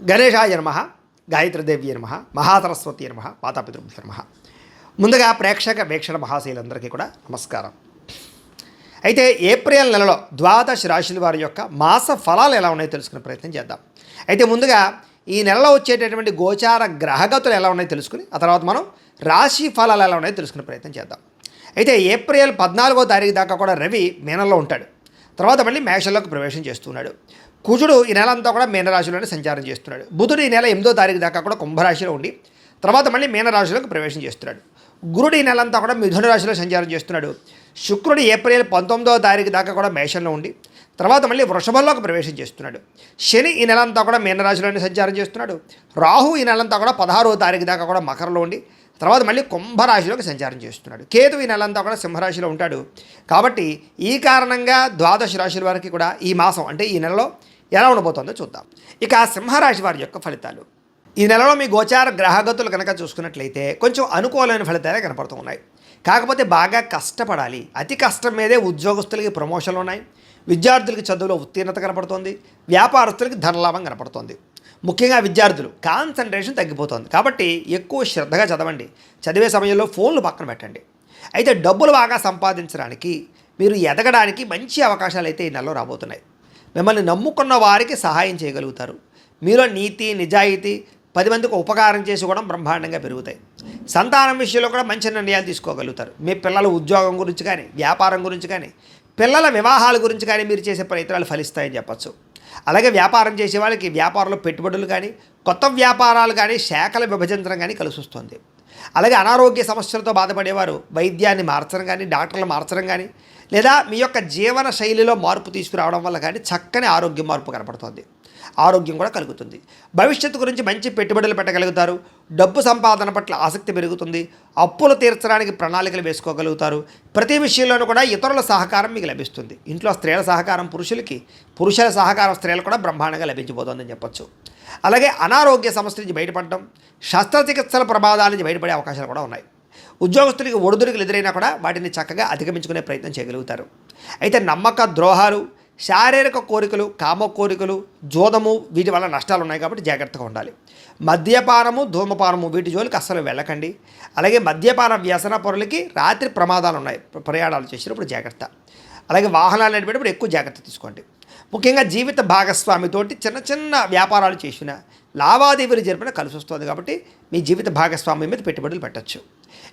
గణేశాయ నమః, గాయత్రీదేవి నమః, మహాసరస్వతి నమః, మాతాపితృభ్యో నమః. ముందుగా ప్రేక్షక వీక్షణ మహాశైలందరికీ కూడా నమస్కారం. అయితే ఏప్రిల్ నెలలో ద్వాదశ రాశుల వారి యొక్క మాస ఫలాలు ఎలా ఉన్నాయో తెలుసుకునే ప్రయత్నం చేద్దాం. అయితే ముందుగా ఈ నెలలో వచ్చేటటువంటి గోచార గ్రహగతులు ఎలా ఉన్నాయో తెలుసుకుని ఆ తర్వాత మనం రాశి ఫలాలు ఎలా ఉన్నాయో తెలుసుకునే ప్రయత్నం చేద్దాం. అయితే ఏప్రిల్ 14వ తారీఖు దాకా కూడా రవి మీనంలో ఉంటాడు. తర్వాత మళ్ళీ మేషంలోకి ప్రవేశం చేస్తున్నాడు. కుజుడు ఈ నెల అంతా కూడా మీనరాశిలోనే సంచారం చేస్తున్నాడు. బుధుడు ఈ నెల 8వ తారీఖు దాకా కూడా కుంభరాశిలో ఉండి తర్వాత మళ్ళీ మీనరాశిలోకి ప్రవేశం చేస్తున్నాడు. గురుడు ఈ నెల అంతా కూడా మిథున రాశిలో సంచారం చేస్తున్నాడు. శుక్రుడు ఏప్రిల్ 19వ తారీఖు దాకా కూడా మేషంలో ఉండి తర్వాత మళ్ళీ వృషభంలోకి ప్రవేశం చేస్తున్నాడు. శని ఈ నెలంతా కూడా మీనరాశిలోనే సంచారం చేస్తున్నాడు. రాహు ఈ నెలంతా కూడా 16వ తారీఖు దాకా కూడా మకరంలో ఉండి తర్వాత మళ్ళీ కుంభరాశిలోకి సంచారం చేస్తున్నాడు. కేతు ఈ నెలంతా కూడా సింహరాశిలో ఉంటాడు. కాబట్టి ఈ కారణంగా ద్వాదశ రాశుల వారికి కూడా ఈ మాసం అంటే ఈ నెలలో ఎలా ఉండబోతుందో చూద్దాం. ఇక సింహరాశి వారి యొక్క ఫలితాలు. ఈ నెలలో మీ గోచార గ్రహగతులు కనుక చూసుకున్నట్లయితే కొంచెం అనుకూలమైన ఫలితాలే కనపడుతూ ఉన్నాయి. కాకపోతే బాగా కష్టపడాలి. అతి కష్టం మీదే ఉద్యోగస్తులకి ప్రమోషన్లు ఉన్నాయి. విద్యార్థులకి చదువులో ఉత్తీర్ణత కనపడుతోంది. వ్యాపారస్తులకి ధనలాభం కనపడుతోంది. ముఖ్యంగా విద్యార్థులు కాన్సన్ట్రేషన్ తగ్గిపోతుంది. కాబట్టి ఎక్కువ శ్రద్ధగా చదవండి. చదివే సమయంలో ఫోన్లు పక్కన పెట్టండి. అయితే డబ్బులు బాగా సంపాదించడానికి మీరు ఎదగడానికి మంచి అవకాశాలు అయితే ఈ నెలలో రాబోతున్నాయి. మిమ్మల్ని నమ్ముకున్న వారికి సహాయం చేయగలుగుతారు. మీలో నీతి నిజాయితీ 10 మందికి ఉపకారం చేసి కూడా బ్రహ్మాండంగా పెరుగుతాయి. సంతానం విషయంలో కూడా మంచి నిర్ణయాలు తీసుకోగలుగుతారు. మీ పిల్లల ఉద్యోగం గురించి కానీ వ్యాపారం గురించి కానీ పిల్లల వివాహాల గురించి కానీ మీరు చేసే ప్రయత్నాలు ఫలిస్తాయని చెప్పచ్చు. అలాగే వ్యాపారం చేసే వాళ్ళకి వ్యాపారంలో పెట్టుబడులు కానీ కొత్త వ్యాపారాలు కానీ శాఖల విభజించడం కానీ కలిసి వస్తుంది. అలాగే అనారోగ్య సమస్యలతో బాధపడేవారు వైద్యాన్ని మార్చడం కానీ డాక్టర్లు మార్చడం కానీ లేదా మీ యొక్క జీవన శైలిలో మార్పు తీసుకురావడం వల్ల కానీ చక్కని ఆరోగ్య మార్పు కనపడుతుంది. ఆరోగ్యం కూడా కలుగుతుంది. భవిష్యత్తు గురించి మంచి పెట్టుబడులు పెట్టగలుగుతారు. డబ్బు సంపాదన పట్ల ఆసక్తి పెరుగుతుంది. అప్పులు తీర్చడానికి ప్రణాళికలు వేసుకోగలుగుతారు. ప్రతి విషయంలోనూ కూడా ఇతరుల సహకారం మీకు లభిస్తుంది. ఇంట్లో స్త్రీల సహకారం పురుషులకి, పురుషుల సహకారం స్త్రీలకు కూడా బ్రహ్మాండంగా లభించబోతోందని చెప్పొచ్చు. అలాగే అనారోగ్య సమస్య నుంచి బయటపడడం, శస్త్రచికిత్సల ప్రమాదాల నుంచి బయటపడే అవకాశాలు కూడా ఉన్నాయి. ఉద్యోగస్తులకి ఒడిదుడుకులు ఎదురైనా కూడా వాటిని చక్కగా అధిగమించుకునే ప్రయత్నం చేయగలుగుతారు. అయితే నమ్మక ద్రోహాలు, శారీరక కోరికలు, కామ కోరికలు, జోదము వీటి వల్ల నష్టాలు ఉన్నాయి. కాబట్టి జాగ్రత్తగా ఉండాలి. మద్యపానము, ధూమపానము వీటి జోలికి అస్సలు వెళ్ళకండి. అలాగే మద్యపాన వ్యసన పరులకి రాత్రి ప్రమాదాలు ఉన్నాయి. ప్రయాణాలు చేసినప్పుడు జాగ్రత్త. అలాగే వాహనాలు నడిపేటప్పుడు ఎక్కువ జాగ్రత్త తీసుకోండి. ముఖ్యంగా జీవిత భాగస్వామితోటి చిన్న చిన్న వ్యాపారాలు చేసిన లావాదేవీలు జరిపిన కలిసి వస్తుంది. కాబట్టి మీ జీవిత భాగస్వామి మీద పెట్టుబడులు పెట్టచ్చు.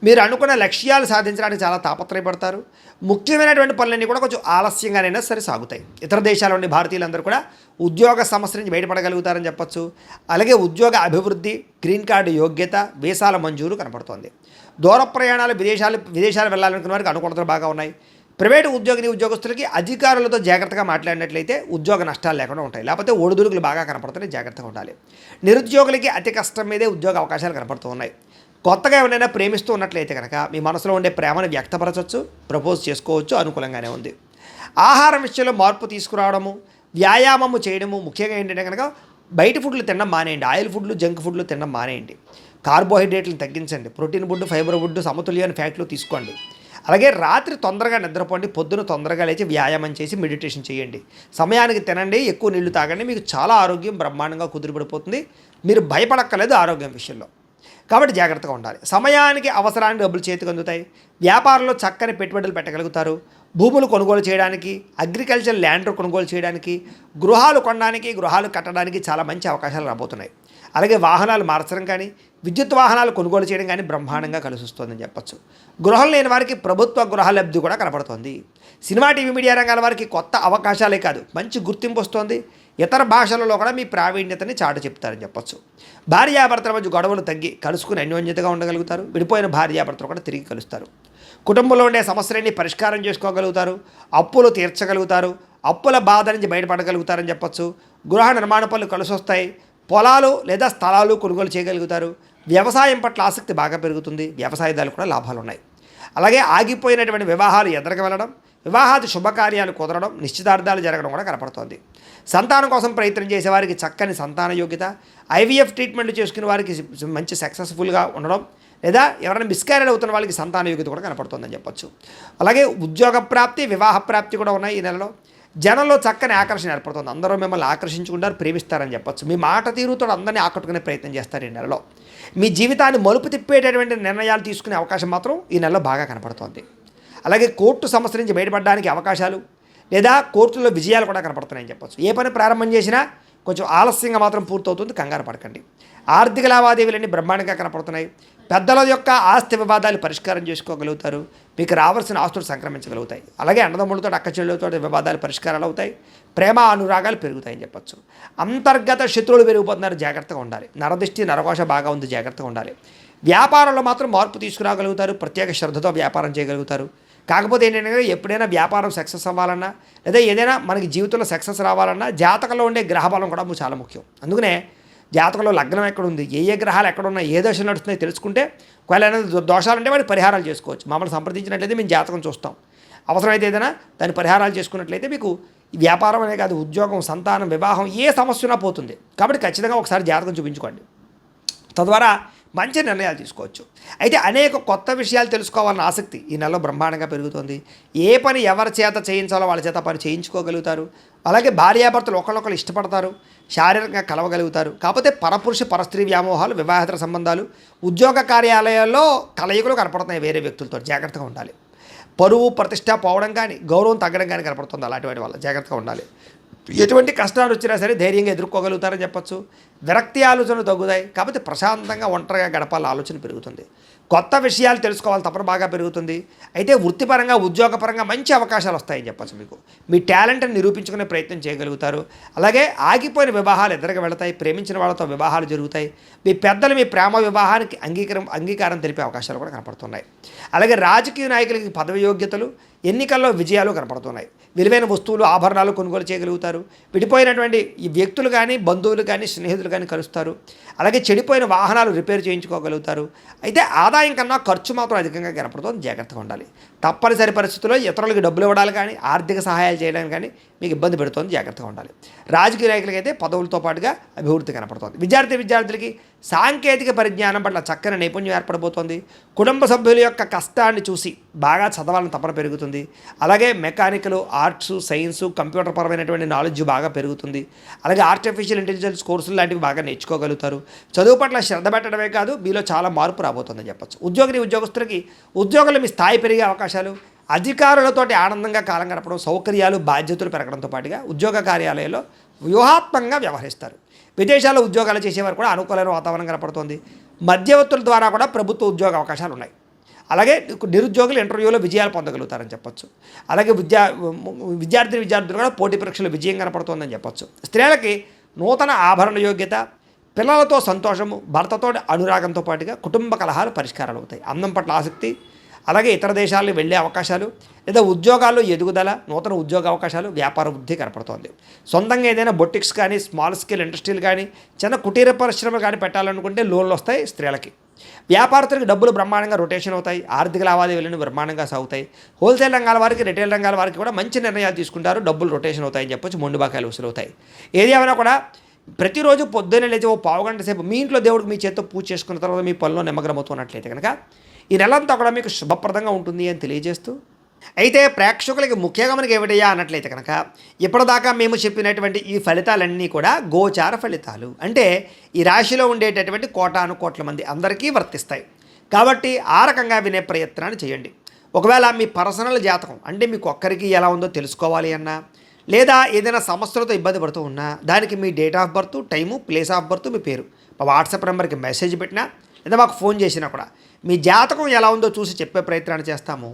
మీరు అనుకున్న లక్ష్యాలు సాధించడానికి చాలా తాపత్రయపడతారు. ముఖ్యమైనటువంటి పనులన్నీ కూడా కొంచెం ఆలస్యంగానైనా సరే సాగుతాయి. ఇతర దేశాల నుండి భారతీయులందరూ కూడా ఉద్యోగ సమస్య నుంచి బయటపడగలుగుతారని చెప్పొచ్చు. అలాగే ఉద్యోగ అభివృద్ధి, గ్రీన్ కార్డు యోగ్యత, వీసాల మంజూరు కనపడుతోంది. దూర ప్రయాణాలు, విదేశాలు వెళ్ళాలనుకున్న వారికి అనుకూలతలు బాగా ఉన్నాయి. ప్రైవేటు ఉద్యోగస్తులకి అధికారులతో జాగ్రత్తగా మాట్లాడినట్లయితే ఉద్యోగ నష్టాలు లేకుండా ఉంటాయి. లేకపోతే ఒడిదుడుకులు బాగా కనపడుతున్నాయి. జాగ్రత్తగా ఉండాలి. నిరుద్యోగులకి అతి కష్టం మీదే ఉద్యోగ అవకాశాలు కనపడుతూ ఉన్నాయి. కొత్తగా ఎవరైనా ప్రేమిస్తూ ఉన్నట్లయితే కనుక మీ మనసులో ఉండే ప్రేమను వ్యక్తపరచవచ్చు, ప్రపోజ్ చేసుకోవచ్చు. అనుకూలంగానే ఉంది. ఆహారం విషయంలో మార్పు తీసుకురావడము, వ్యాయామము చేయడము. ముఖ్యంగా ఏంటంటే కనుక బయట ఫుడ్లు తినడం మానేయండి. ఆయిల్ ఫుడ్లు, జంక్ ఫుడ్లు తినడం మానేయండి. కార్బోహైడ్రేట్లను తగ్గించండి. ప్రోటీన్ ఫుడ్, ఫైబర్ ఫుడ్, సమతుల్యమైన ఫ్యాట్లు తీసుకోండి. అలాగే రాత్రి తొందరగా నిద్రపోండి. పొద్దున తొందరగా లేచి వ్యాయామం చేసి మెడిటేషన్ చేయండి. సమయానికి తినండి, ఎక్కువ నీళ్లు తాగండి. మీకు చాలా ఆరోగ్యం బ్రహ్మాండంగా కుదిరిపడిపోతుంది. మీరు భయపడక్కర్లేదు ఆరోగ్యం విషయంలో. కాబట్టి జాగ్రత్తగా ఉండాలి. సమయానికి అవసరానికి డబ్బులు చేతికి అందుతాయి. వ్యాపారంలో చక్కని పెట్టుబడులు పెట్టగలుగుతారు. భూములు కొనుగోలు చేయడానికి, అగ్రికల్చర్ ల్యాండ్ కొనుగోలు చేయడానికి, గృహాలు కొనడానికి, గృహాలు కట్టడానికి చాలా మంచి అవకాశాలు రాబోతున్నాయి. అలాగే వాహనాలు మార్చడం కానీ విద్యుత్ వాహనాలు కొనుగోలు చేయడం కానీ బ్రహ్మాండంగా కలిసి వస్తుందని చెప్పచ్చు. గృహం లేని వారికి ప్రభుత్వ గృహ లబ్ధి కూడా కనపడుతోంది. సినిమా, టీవీ, మీడియా రంగాల వారికి కొత్త అవకాశాలే కాదు మంచి గుర్తింపు వస్తుంది. ఇతర భాషలలో కూడా మీ ప్రావీణ్యతని చాటు చెప్తారని చెప్పచ్చు. భార్యాభర్తల మధ్య గొడవలు తగ్గి కలుసుకుని అన్యోన్యతగా ఉండగలుగుతారు. విడిపోయిన భార్యాభర్తలు కూడా తిరిగి కలుస్తారు. కుటుంబంలో ఉండే సమస్యలన్నీ పరిష్కారం చేసుకోగలుగుతారు. అప్పులు తీర్చగలుగుతారు. అప్పుల బాధ నుంచి బయటపడగలుగుతారని చెప్పచ్చు. గృహ నిర్మాణ పనులు కలిసి వస్తాయి. పొలాలు లేదా స్థలాలు కొనుగోలు చేయగలుగుతారు. వ్యవసాయం పట్ల ఆసక్తి బాగా పెరుగుతుంది. వ్యవసాయదారులు కూడా లాభాలు ఉన్నాయి. అలాగే ఆగిపోయినటువంటి వివాహాలు ఎదురుగా వెళ్ళడం, వివాహాది శుభకార్యాలు కుదరడం, నిశ్చితార్థాలు జరగడం కూడా కనపడుతోంది. సంతానం కోసం ప్రయత్నం చేసేవారికి చక్కని సంతాన యోగ్యత, ఐవీఎఫ్ ట్రీట్మెంట్ చేసుకునే వారికి మంచి సక్సెస్ఫుల్గా ఉండడం, లేదా ఎవరైనా మిస్క్యారేజ్ అవుతున్న వాళ్ళకి సంతాన యోగ్యత కూడా కనపడుతుందని చెప్పొచ్చు. అలాగే ఉద్యోగ ప్రాప్తి, వివాహ ప్రాప్తి కూడా ఉన్నాయి ఈ నెలలో. జనంలో చక్కని ఆకర్షణ ఏర్పడుతుంది. అందరూ మిమ్మల్ని ఆకర్షించుకుంటారు, ప్రేమిస్తారని చెప్పొచ్చు. మీ మాట తీరుతో అందరినీ ఆకట్టుకునే ప్రయత్నం చేస్తారు ఈ నెలలో. మీ జీవితాన్ని మలుపు తిప్పేటటువంటి నిర్ణయాలు తీసుకునే అవకాశం మాత్రం ఈ నెలలో బాగా కనపడుతోంది. అలాగే కోర్టు సమస్య నుంచి బయటపడడానికి అవకాశాలు లేదా కోర్టులో విజయాలు కూడా కనపడుతున్నాయని చెప్పొచ్చు. ఏ పని ప్రారంభం చేసినా కొంచెం ఆలస్యంగా మాత్రం పూర్తవుతుంది, కంగారు పడకండి. ఆర్థిక లావాదేవీలన్నీ బ్రహ్మాండంగా కనపడుతున్నాయి. పెద్దల యొక్క ఆస్తి వివాదాలు పరిష్కారం చేసుకోగలుగుతారు. మీకు రావాల్సిన ఆస్తులు సంక్రమించగలుగుతాయి. అలాగే అన్నదమ్ములతో అక్క చెల్లెలతో వివాదాలు పరిష్కారాలు అవుతాయి. ప్రేమ అనురాగాలు పెరుగుతాయని చెప్పొచ్చు. అంతర్గత శత్రువులు పెరిగిపోతున్నారు, జాగ్రత్తగా ఉండాలి. నరదృష్టి నరకోశ బాగా ఉంది, జాగ్రత్తగా ఉండాలి. వ్యాపారంలో మాత్రం మార్పు తీసుకురాగలుగుతారు, ప్రత్యేక శ్రద్ధతో వ్యాపారం చేయగలుగుతారు. కాకపోతే ఏంటంటే ఎప్పుడైనా వ్యాపారం సక్సెస్ అవ్వాలన్నా లేదా ఏదైనా మనకి జీవితంలో సక్సెస్ రావాలన్నా జాతకంలో ఉండే గ్రహబలం కూడా చాలా ముఖ్యం. అందుకనే జాతకంలో లగ్నం ఎక్కడుంది, ఏ గ్రహాలు ఎక్కడున్నా, ఏ దశ నడుస్తున్నాయో తెలుసుకుంటే ఒకవేళ ఏదైనా దోషాలుంటే వాటి పరిహారాలు చేసుకోవచ్చు. మమ్మల్ని సంప్రదించినట్లయితే మేము జాతకం చూస్తాం. అవసరమైతే ఏదైనా దాని పరిహారాలు చేసుకున్నట్లయితే మీకు వ్యాపారం అనే కాదు, ఉద్యోగం, సంతానం, వివాహం ఏ సమస్య ఉన్నా పోతుంది. కాబట్టి ఖచ్చితంగా ఒకసారి జాతకం చూపించుకోండి. తద్వారా మంచి నిర్ణయాలు తీసుకోవచ్చు. అయితే అనేక కొత్త విషయాలు తెలుసుకోవాలన్న ఆసక్తి ఈ నెలలో బ్రహ్మాండంగా పెరుగుతుంది. ఏ పని ఎవరి చేత చేయించాలో వాళ్ళ చేత పని చేయించుకోగలుగుతారు. అలాగే భార్యాభర్తలు ఒకళ్ళొకళ్ళు ఇష్టపడతారు, శారీరకంగా కలవగలుగుతారు. కాకపోతే పరపురుష పరస్త్రీ వ్యామోహాలు, వివాహేతర సంబంధాలు, ఉద్యోగ కార్యాలయాల్లో కలయికలు కనపడుతున్నాయి వేరే వ్యక్తులతో, జాగ్రత్తగా ఉండాలి. పరువు ప్రతిష్ట పోవడం కానీ గౌరవం తగ్గడం కానీ కనపడుతుంది. అలాంటి వాటి వల్ల జాగ్రత్తగా ఉండాలి. ఎటువంటి కష్టాలు వచ్చినా సరే ధైర్యంగా ఎదుర్కోగలుగుతారని చెప్పొచ్చు. విరక్తి ఆలోచనలు తగ్గుతాయి. కాబట్టి ప్రశాంతంగా ఒంటరిగా గడపాల ఆలోచన పెరుగుతుంది. కొత్త విషయాలు తెలుసుకోవాలి తపన బాగా పెరుగుతుంది. అయితే వృత్తిపరంగా ఉద్యోగపరంగా మంచి అవకాశాలు వస్తాయని చెప్పచ్చు. మీకు మీ టాలెంట్ని నిరూపించుకునే ప్రయత్నం చేయగలుగుతారు. అలాగే ఆగిపోయిన వివాహాలు ఎదురుగా వెళతాయి. ప్రేమించిన వాళ్ళతో వివాహాలు జరుగుతాయి. మీ పెద్దలు మీ ప్రేమ వివాహానికి అంగీకారం తెలిపే అవకాశాలు కూడా కనపడుతున్నాయి. అలాగే రాజకీయ నాయకులకి పదవి యోగ్యతలు, ఎన్నికల్లో విజయాలు కనపడుతున్నాయి. విలువైన వస్తువులు, ఆభరణాలు కొనుగోలు చేయగలుగుతారు. విడిపోయినటువంటి ఈ వ్యక్తులు కానీ, బంధువులు కానీ, స్నేహితులు కానీ కలుస్తారు. అలాగే చెడిపోయిన వాహనాలు రిపేర్ చేయించుకోగలుగుతారు. అయితే ఆదాయం కన్నా ఖర్చు మాత్రం అధికంగా కనపడుతుంది, జాగ్రత్తగా ఉండాలి. తప్పనిసరి పరిస్థితుల్లో ఇతరులకు డబ్బులు ఇవ్వడాలు కానీ, ఆర్థిక సహాయాలు చేయడానికి కానీ మీకు ఇబ్బంది పెడుతుంది, జాగ్రత్తగా ఉండాలి. రాజకీయ నాయకులకి అయితే పదవులతో పాటుగా అభివృద్ధి కనపడుతుంది. విద్యార్థులకి సాంకేతిక పరిజ్ఞానం పట్ల చక్కని నైపుణ్యం ఏర్పడబోతోంది. కుటుంబ సభ్యుల యొక్క కష్టాన్ని చూసి బాగా చదవాలని తపన పెరుగుతుంది. అలాగే మెకానికల్, ఆర్ట్స్, సైన్స్, కంప్యూటర్ పరమైనటువంటి నాలెడ్జ్ బాగా పెరుగుతుంది. అలాగే ఆర్టిఫిషియల్ ఇంటెలిజెన్స్ కోర్సులు లాంటివి బాగా నేర్చుకోగలుగుతారు. చదువు పట్ల శ్రద్ధ పెట్టడమే కాదు, మీలో చాలా మార్పు రాబోతుందని చెప్పచ్చు. ఉద్యోగస్తులకి ఉద్యోగంలో మీ స్థాయి పెరిగే అవకాశాలు, అధికారులతోటి ఆనందంగా కాలం గడపడం, సౌకర్యాలు, బాధ్యతలు పెరగడంతో పాటుగా ఉద్యోగ కార్యాలయంలో వ్యూహాత్మకంగా వ్యవహరిస్తారు. విదేశాల్లో ఉద్యోగాలు చేసేవారు కూడా అనుకూలమైన వాతావరణం కనపడుతుంది. మధ్యవర్తుల ద్వారా కూడా ప్రభుత్వ ఉద్యోగ అవకాశాలు ఉన్నాయి. అలాగే నిరుద్యోగులు ఇంటర్వ్యూలో విజయాలు పొందగలుగుతారని చెప్పొచ్చు. అలాగే విద్యార్థులు కూడా పోటీ పరీక్షలు విజయం కనపడుతుందని చెప్పొచ్చు. స్త్రీలకి నూతన ఆభరణ యోగ్యత, పిల్లలతో సంతోషము, భర్తతో అనురాగంతో పాటుగా కుటుంబ కలహాలు పరిష్కారాలు అవుతాయి. అందం పట్ల ఆసక్తి, అలాగే ఇతర దేశాలకు వెళ్ళే అవకాశాలు లేదా ఉద్యోగాల్లో ఎదుగుదల, నూతన ఉద్యోగ అవకాశాలు, వ్యాపార వృద్ధి కనపడుతోంది. సొంతంగా ఏదైనా బొటిక్స్ కానీ, స్మాల్ స్కేల్ ఇండస్ట్రీలు కానీ, చిన్న కుటీర పరిశ్రమలు కానీ పెట్టాలనుకుంటే లోన్లు వస్తాయి స్త్రీలకి. వ్యాపారస్తులకు డబ్బులు బ్రహ్మాండంగా రొటేషన్ అవుతాయి. ఆర్థిక లావాదేవీలను బ్రహ్మాండంగా సాగుతాయి. హోల్సేల్ రంగాల వారికి, రిటైల్ రంగాల వారికి కూడా మంచి నిర్ణయాలు తీసుకుంటారు. డబ్బులు రొటేషన్ అవుతాయని చెప్పొచ్చు. మొండి బాకాయలు వసూలవుతాయి. ఏది ఏమైనా కూడా ప్రతిరోజు పొద్దున్నే లేచి ఓ పావుగంట సేపు మీ ఇంట్లో దేవుడికి మీ చేత్తో పూజ చేసుకున్న తర్వాత మీ పనిలో నిమగ్నమవుతున్నట్లయితే కనుక ఈ నెలంతా కూడా మీకు శుభప్రదంగా ఉంటుంది అని తెలియజేస్తూ, అయితే ప్రేక్షకులకి ముఖ్యంగా మనకి ఏమిటయ్యా అన్నట్లయితే కనుక ఇప్పటిదాకా మేము చెప్పినటువంటి ఈ ఫలితాలన్నీ కూడా గోచార ఫలితాలు. అంటే ఈ రాశిలో ఉండేటటువంటి కోటాను కోట్ల మంది అందరికీ వర్తిస్తాయి. కాబట్టి ఆ రకంగా వినే ప్రయత్నాన్ని చేయండి. ఒకవేళ మీ పర్సనల్ జాతకం అంటే మీకు ఒక్కరికి ఎలా ఉందో తెలుసుకోవాలి అన్నా, లేదా ఏదైనా సమస్యలతో ఇబ్బంది పడుతూ ఉన్నా దానికి మీ date of birth, time, place of birth, మీ పేరు మా వాట్సాప్ నెంబర్కి మెసేజ్ పెట్టినా లేదా మాకు ఫోన్ చేసినా కూడా మీ జాతకం ఎలా ఉందో చూసి చెప్పే ప్రయత్నాన్ని చేస్తాము.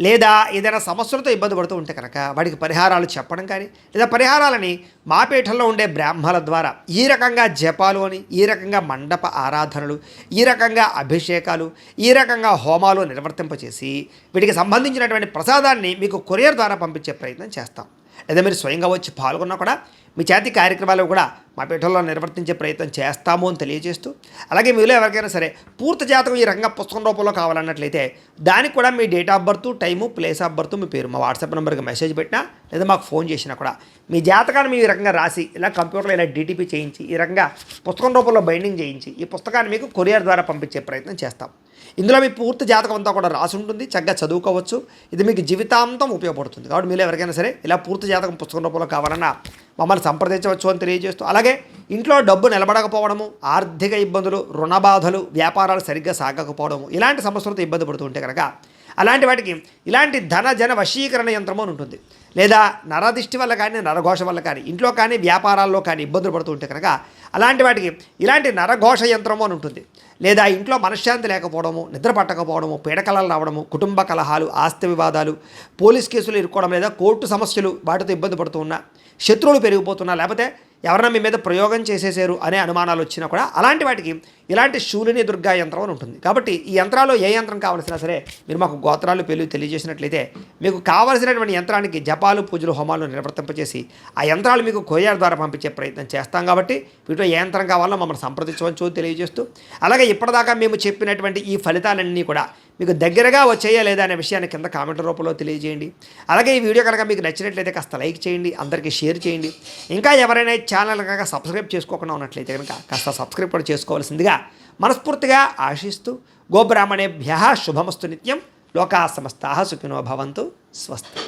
లేదా ఏదైనా సమస్యలతో ఇబ్బంది పడుతూ ఉంటే కనుక వాడికి పరిహారాలు చెప్పడం కానీ, లేదా పరిహారాలని మా పీఠంలో ఉండే బ్రాహ్మణుల ద్వారా ఈ రకంగా జపాలు అని, ఈ రకంగా మండప ఆరాధనలు, ఈ రకంగా అభిషేకాలు, ఈ రకంగా హోమాలు నిర్వర్తింపచేసి వీటికి సంబంధించినటువంటి ప్రసాదాన్ని మీకు కొరియర్ ద్వారా పంపించే ప్రయత్నం చేస్తాం. లేదా మీరు స్వయంగా వచ్చి పాల్గొన్నా కూడా మీ చేతి కార్యక్రమాలు కూడా మా పీఠంలో నిర్వర్తించే ప్రయత్నం చేస్తాము అని తెలియజేస్తూ, అలాగే మీలో ఎవరికైనా సరే పూర్తి జాతకం ఈ రకంగా పుస్తకం రూపంలో కావాలన్నట్లయితే దానికి కూడా మీ date of birth, time, place of birth, మీ పేరు మా వాట్సాప్ నెంబర్కి మెసేజ్ పెట్టినా లేదా మాకు ఫోన్ చేసినా కూడా మీ జాతకాన్ని ఈ రకంగా రాసి ఇలా కంప్యూటర్లో ఇలా డీటీపీ చేయించి ఈ రకంగా పుస్తకం రూపంలో బైండింగ్ చేయించి ఈ పుస్తకాన్ని మీకు కొరియర్ ద్వారా పంపించే ప్రయత్నం చేస్తాం. ఇందులో మీ పూర్తి జాతకం అంతా కూడా రాసి ఉంటుంది, చక్కగా చదువుకోవచ్చు. ఇది మీకు జీవితాంతం ఉపయోగపడుతుంది. కాబట్టి మీరు ఎవరికైనా సరే ఇలా పూర్తి జాతకం పుస్తకం రూపంలో కావాలన్నా మమ్మల్ని సంప్రదించవచ్చు అని తెలియజేస్తూ, అలాగే ఇంట్లో డబ్బు నిలబడకపోవడము, ఆర్థిక ఇబ్బందులు, రుణ బాధలు, వ్యాపారాలు సరిగ్గా సాగకపోవడము, ఇలాంటి సమస్యలతో ఇబ్బంది పడుతూ ఉంటే కనుక అలాంటి వాటికి ఇలాంటి ధన జన వశీకరణ యంత్రము అని ఉంటుంది. లేదా నరదిష్టి వల్ల కానీ, నరఘోష వల్ల కానీ, ఇంట్లో కానీ వ్యాపారాల్లో కానీ ఇబ్బందులు పడుతూ ఉంటే కనుక అలాంటి వాటికి ఇలాంటి నరఘోష యంత్రము అని ఉంటుంది. లేదా ఇంట్లో మనశ్శాంతి లేకపోవడము, నిద్ర పట్టకపోవడము, పీడకలలు రావడము, కుటుంబ కలహాలు, ఆస్తి వివాదాలు, పోలీస్ కేసులు ఇరుక్కోవడం, లేదా కోర్టు సమస్యలు వాటితో ఇబ్బంది పడుతూ ఉన్నా, శత్రువులు పెరిగిపోతున్నా, లేకపోతే ఎవరైనా మీ మీద ప్రయోగం చేసేసారు అనే అనుమానాలు వచ్చినా కూడా అలాంటి వాటికి ఇలాంటి శూలిని దుర్గా యంత్రం అని ఉంటుంది. కాబట్టి ఈ యంత్రాల్లో ఏ యంత్రం కావాల్సినా సరే మీరు మాకు గోత్రాలు పేర్లు తెలియజేసినట్లయితే మీకు కావలసినటువంటి యంత్రానికి జపాలు, పూజలు, హోమాలు నిర్వర్తింపచేసి ఆ యంత్రాలు మీకు కొరియర్ ద్వారా పంపించే ప్రయత్నం చేస్తాం. కాబట్టి వీటిలో ఏ యంత్రం కావాలో మమ్మల్ని సంప్రదించవచ్చు తెలియజేస్తూ, అలాగే ఇప్పటిదాకా మేము చెప్పినటువంటి ఈ ఫలితాలన్నీ కూడా మీకు దగ్గరగా వచ్చేయా లేదా అనే విషయాన్ని కింద కామెంట్ రూపంలో తెలియజేయండి. అలాగే ఈ వీడియో కనుక మీకు నచ్చినట్లయితే కాస్త లైక్ చేయండి, అందరికీ షేర్ చేయండి. ఇంకా ఎవరైనా ఛానల్ కనుక సబ్స్క్రైబ్ చేసుకోకుండా ఉన్నట్లయితే కనుక కాస్త సబ్స్క్రైబ్ కూడా చేసుకోవాల్సిందిగా మనస్ఫూర్తిగా ఆశిస్తూ, గోబ్రాహ్మణేభ్యః శుభమస్తు నిత్యం. లోకా సమస్తాః సుఖినో భవంతు. స్వస్తి.